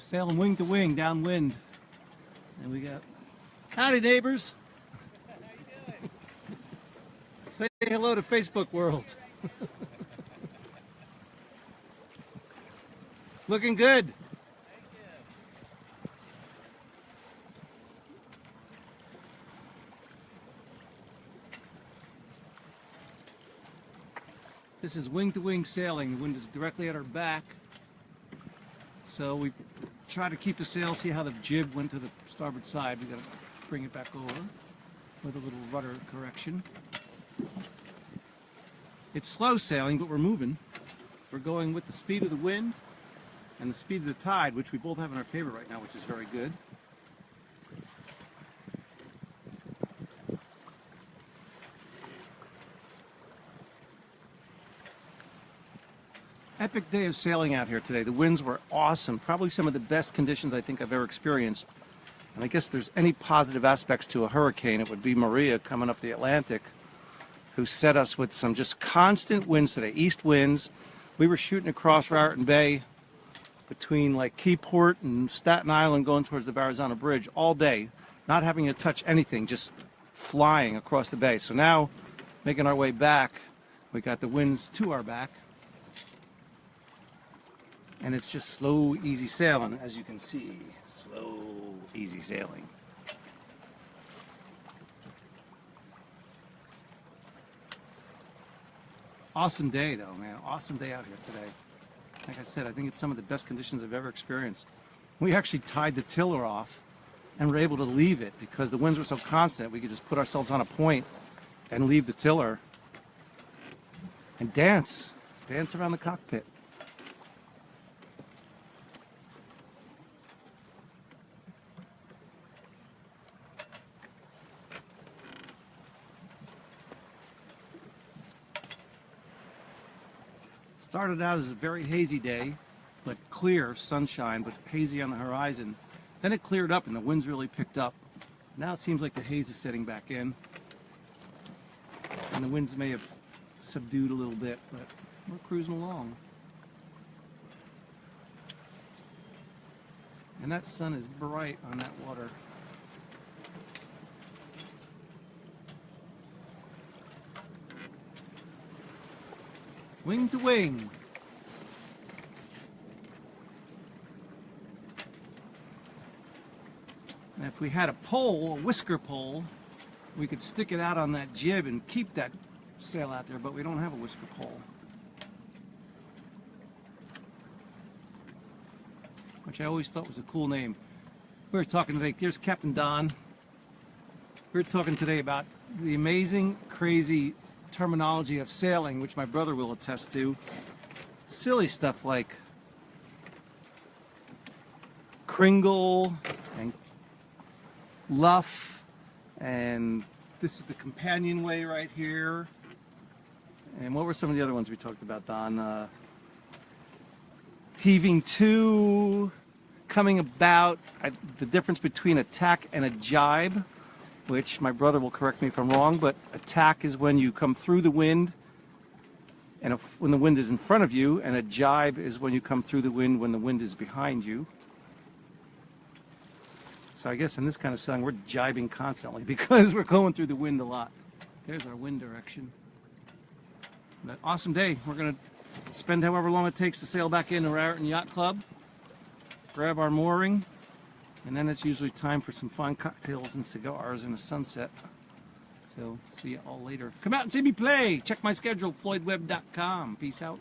Sailing wing to wing downwind. And we got, howdy neighbors. Say hello to Facebook world. Looking good. This is wing to wing sailing. The wind is directly at our back. So we try to keep the sail, see how the jib went to the starboard side. We got to bring it back over with a little rudder correction. It's slow sailing, but we're moving. We're going with the speed of the wind and the speed of the tide, which we both have in our favor right now, which is very good. Epic day of sailing out here today. The winds were awesome. Probably some of the best conditions I think I've ever experienced. And I guess if there's any positive aspects to a hurricane, it would be Maria coming up the Atlantic, who set us with some just constant winds today, east winds. We were shooting across Raritan Bay between like Keyport and Staten Island going towards the Verrazano Bridge all day, not having to touch anything, just flying across the bay. So now, making our way back, we got the winds to our back. And it's just slow, easy sailing, as you can see. Slow, easy sailing. Awesome day, though, man. Awesome day out here today. Like I said, I think it's some of the best conditions I've ever experienced. We actually tied the tiller off and were able to leave it because the winds were so constant. We could just put ourselves on a point and leave the tiller and dance around the cockpit. Started out as a very hazy day, but clear sunshine, but hazy on the horizon. Then it cleared up and the winds really picked up. Now it seems like the haze is setting back in. And the winds may have subdued a little bit, but we're cruising along. And that sun is bright on that water. Wing to wing. And if we had a pole, a whisker pole, we could stick it out on that jib and keep that sail out there, but we don't have a whisker pole. Which I always thought was a cool name. We were talking today, here's Captain Don. We were talking today about the amazing, crazy terminology of sailing, which my brother will attest to. Silly stuff like kringle and luff, and this is the companionway right here. And what were some of the other ones we talked about, Don? Heaving to, coming about, the difference between a tack and a jibe, which my brother will correct me if I'm wrong, but a tack is when you come through the wind and when the wind is in front of you, and a jibe is when you come through the wind when the wind is behind you. So I guess in this kind of sailing, we're jibing constantly because we're going through the wind a lot. There's our wind direction. But awesome day. We're going to spend however long it takes to sail back into Raritan Yacht Club, grab our mooring, and then it's usually time for some fine cocktails and cigars and a sunset. So, see you all later. Come out and see me play. Check my schedule, floydwebb.com. Peace out.